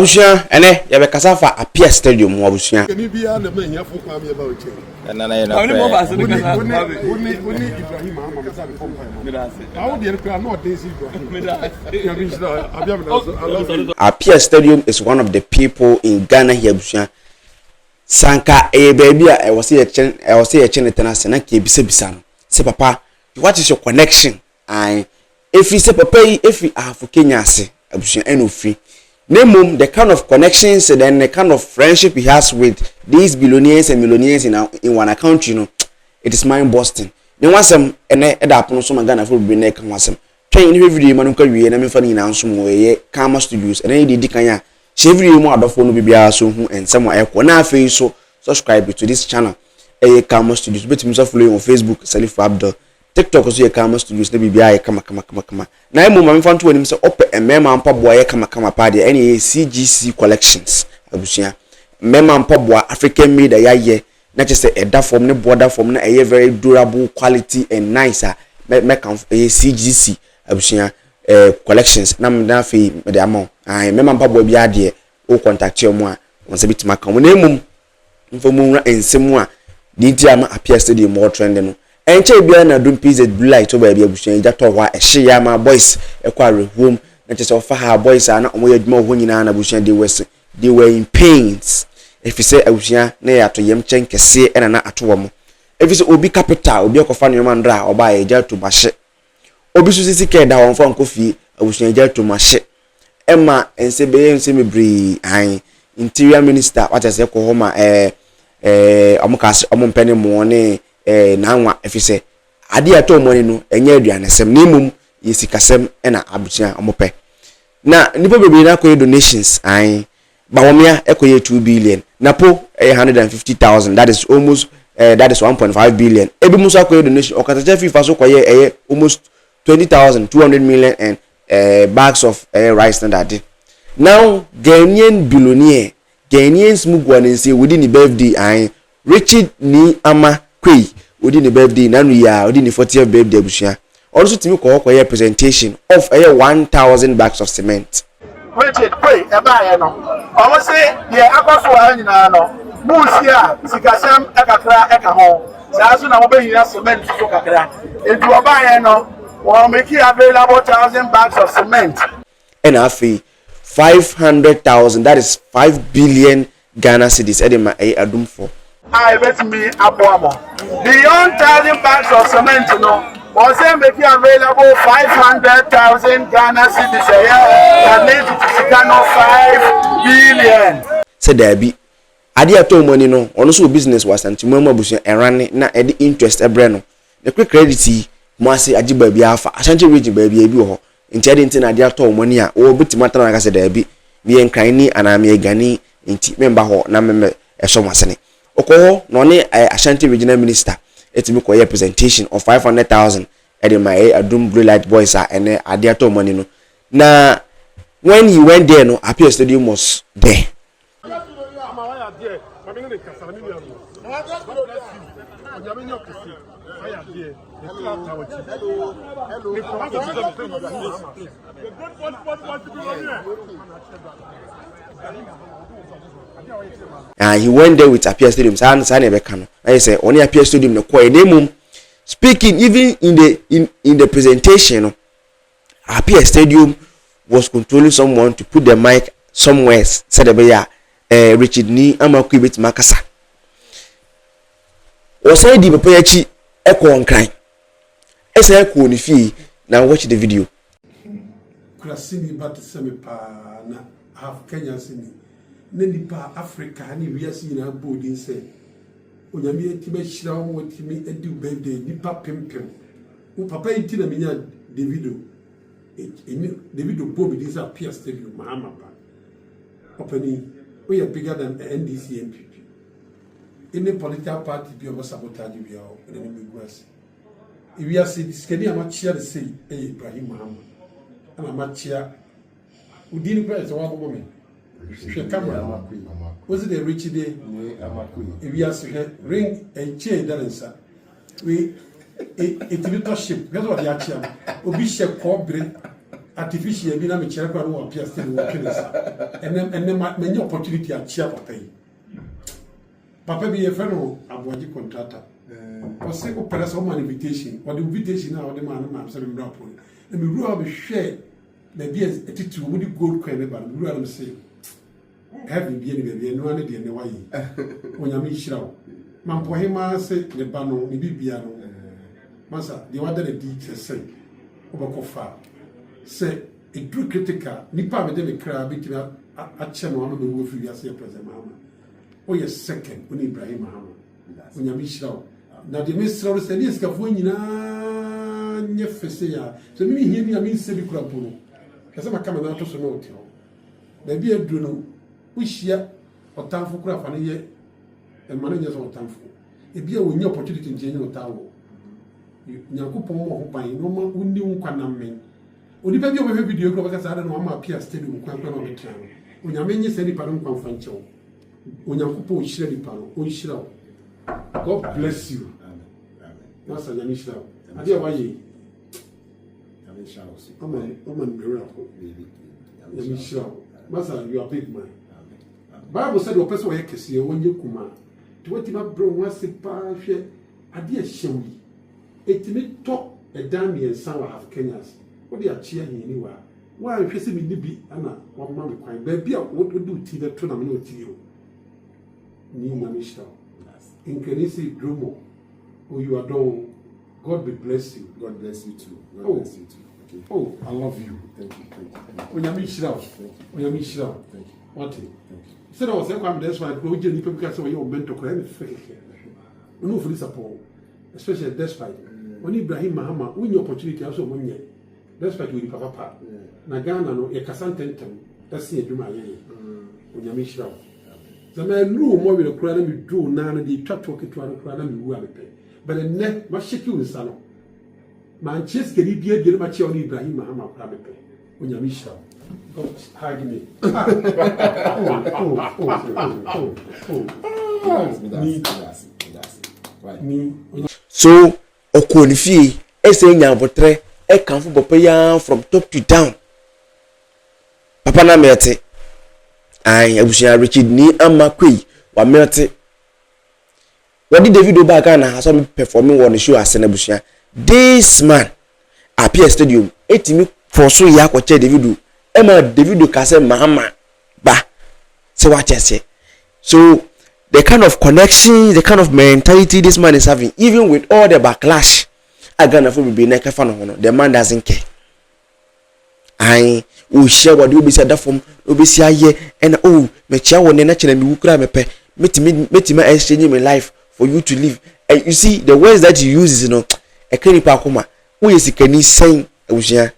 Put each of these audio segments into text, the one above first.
Abusia ene ya be kasa fa Appiah stadium mo abusia Keni bia na manya fo kwa me ba o che na na na Ibrahim ama kasa be fom pa how dey kra no dey Ibrahim Appiah stadium is one of the people in Ghana here abusia sanka baby I was here tenase na ke bisa no say papa what is your connection and if you say papa if you are for Kenya ase abusia eno free Nemum, the kind of connections and then the kind of friendship he has with these billionaires and millionaires in one country, you know, it is mind busting. Then once and happen so Ghana for be neck and was train every day man career and I'm funny now some way Karma Studios and any dikanya every more of phone will be so and somewhere na face so subscribe to this channel Karma Studios but himself following on Facebook Salif Abdul TikTok also Karma Studios na bibia kama na emu ma mfa nto anim se ope emema mpaboa kama pa de any Ghc collections abusia emema mpaboa African made ye na chese eda form ne border form na very durable quality and nice make Ghc abusia collections na mda fe me de amon emema mpaboa bia de o contact yo mo a won se bitima kan mo na emu mfomu nra ensemu a di ti ama Appiah stadium more trend no enche bia na Adum PZ blue light oba bia busuan ija to wa ehye ya ma boys ekware home na chese ofa ha boys na omo yaduma ho nyina na busuan they were in pains if you say abusuan na ya to yem chen kese ena na ato wo if you say obi capital obi okofa no man dra oba ija to mahye obi so sisi ke da won fa nkofi abusuan ija to mahye ema ense be ense mebri an interior minister what say ko ho ma amukase omompene mo ne na nwa efise ade ato money no enye aduanesem na imum yesikasem na abutia omope na nipo bebe na koye donations ai ba womia ekoye 2 billion na po 150,000 that is almost that is 1.5 billion ebi muso akoye donation okatacha fifa so koye almost 20,200 million and bags of rice and that now Ghanaian billionaire Ghanaians mugwanense within the birthday ai Richard ni ama Quaye within the birthday nanu ya within the 40th birthday abusia also timi ko presentation of 1,000 bags of cement Richard Quaye eba no omo se ye akoso wa nyina no musia sikasam ekakra eka ho saaso na mo be hira cement so kakra edu oba no we make available 1,000 bags of cement and afi 500,000 that is 5 billion Ghana cedis edema Adum for I bet me aboamo beyond 1,000 bags of cement no was making available 500,000 Ghana cedis a year that needs to Ghana 5 billion said there be ade ato money no ono so business was antimu abusu erane na ede interest ebre no the quick credit mo ase agiba bia afa ashanti region ba bia bi ho nti ade nti na ade ato money a wo bitima tana na ka se there be me enkran ni ana me gani nti memba ho na me eso masene okoho no ne Ashanti regional minister etimi koye presentation of 500,000 at my Adum blue light boys and ade ato money no na when he went there no Appiah stadium was there he went there with Appiah stadium san ebeka no I say only Appiah stadium no Quaye name speaking even in the presentation no Appiah stadium was controlling someone to put the mic somewhere said the Richard ni amaku bit makasa o say di papa yachi eko nkran esa eko ni fi now watch the video Krasini but semi pa na half Kenya sini nipa Africa ni wiase nyina bodin se onyame etibe hira wo timi edi birthday nipa pempem wo papa enti na menya Davido bobi dis Appiah stadium mahama pa opani we are bigger than NDC MPP any political party be over sabotage we are in the guas if you are say this can you cheer the say Ibrahim Muhammad and amachia udini price wa bobo me camera was it a rich day if you are ring and chain dancer we it be ship that's what the action obi she cobre artificial bi na me chere kwa no Appiah Stadium wo twene sa ene many opportunity a chia papa yi papa bi ye fero aboaji contractor o se ko pere so man invitation or the invitation na o de man na se me bra po na me ru a be hwe na bi etitu wo di gold coin ba me ru a me say heaven bi ni be no ane de ne wa yi onyame hira wo man po hema se ne ba no ni bibia no masa de wa da di say obakofa se edru critical nipa be de me kra be kira a chemo no be wo fi ase president mama o ye second oni Ibrahim Mahama onyame hira na de mesra se ni skafo nyina nye fese ya so mi hie ni ami se bi kura poro kase makama na to so no ti ho da bi edru no wo hia otamfo kura fa ne ye e ma ne ye so otamfo e bi a wo nya opportunity nje nya otawo nyankopon mo ho ban no ma unni nkwa na men onipa bi obehwe video kura kasa ada no ma Appiah Stadium nkwa nkwa no betia no onyame nye se nipa no nkwa mfa nchew onyankopon o hire nipa no o hira wo God bless you amen masa nyame hira wo ade wa ye nyame hira wo amen miracle nyame hira wo masa you are big man Bible said o person wo ye kese ye wonye kuma to wati ma bro wase pa hwe ade a hyewi etimi to edan mi ensa wa half Kenyans wo de achia hini wa hwese mi nibi ana wa ma me kwan ba bia wo do ti da to na me no ti yo ni na mi shita in Kenisi Dromo oh you are done God will bless you too bless you too okay oh I love you thank you onyami shira onyami shira thank you what said I was saying I'm that's why go je ni pe because you mentor ko any fake no for this support especially despite when Ibrahim Mahama when your opportunity also monye despite we papa na Ghana no e kasantentem that's e dwuma ye onyame hira wo zama lu mo we kura na mi do na na di twatwo ketwa na kura na mi wu abepe but ne ma sheki unsa no Manchester ni die die ma che on Ibrahim Mahama kura bepe onyame hira wo God hide me so okonifie ese nyabotre e kanfo papa ya from top to down papa na mete ai abusia Richard ni ama Quaye wa mete wadi Davido ba ka na so performing on the show asena abusia this man Appiah Stadium etimi for so ya ko che Davido e ma Davido ka se Mahama ba se wa chese so the kind of connection, the kind of mentality this man is having, even with all the backlash, the man doesn't care. I will share what you be said that from Obisia ye and oh, me chia one natural and wukra mepe, me exchange my life for you to live. And you see, the words that you use is a keni pa kuma, who is keni saying, Usia.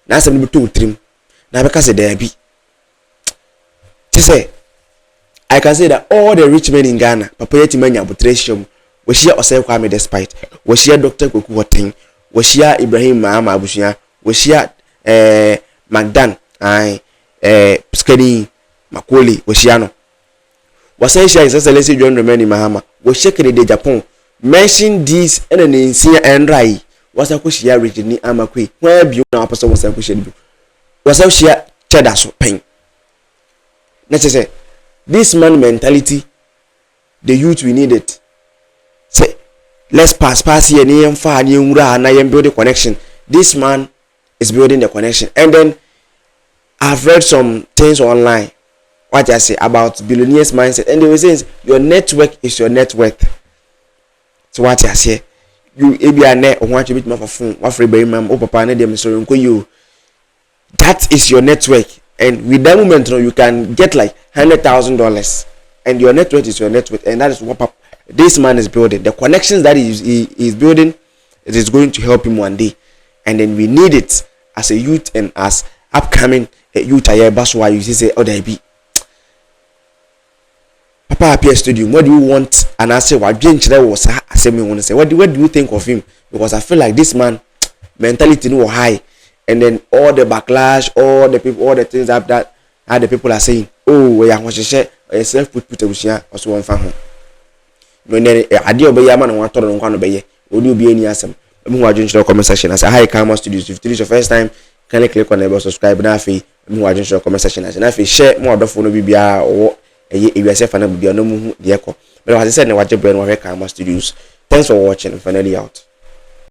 Now some people trim. Now because there be. To say, I can say that all the rich men in Ghana, Papa Yetimanya Butresium, was share Osei Kwame despite, was share Dr. Kuku Wating, was share Ibrahim Mahama Abusia, was share Magdan, Skedi Macaulay, was shiano. Was I share Excellency John Remeni Mahama, was shaking the Japan, mention this and an insane and rai, was a kushia Richard ni Amakui, where you now person was a cushion. Was I share cheddar so pain. Necessary. This man mentality, the youth we need it. Say, let's pass here, near far, near and build a connection. This man is building the connection. And then I've read some things online, what I say about billionaires mindset, and they were saying your network is your net worth. So what I say, you be a net or want to beat my phone, what free baby ma'am, oh papa, and them so you. That is your network. And with that moment, you can get like $100,000, and your net worth is your net worth, and that is what this man is building. The connections that he is building, it is going to help him one day, and then we need it as a youth and as upcoming youth. That's why you say, "Oh, there be Papa Appiah Stadium. What do you want?" And I say, "What was I say? Me want to say, what do you think of him?" Because I feel like this man mentality no high. And then all the backlash, all the people, all the things that the people are saying, oh, we are going to share yourself put a also one fan. When I deal by Yaman and one to one obey, would you be any answer? I'm going to comment section as a high camera studios. If it is your first time kindly click on the bell, subscribe na afi mu wa join comment section na afi share mu odofo no bibia o ewiase fa na bibia no mu de ekọ but as I said na waje brand wa Kama Studios. Thanks for watching. Finally out.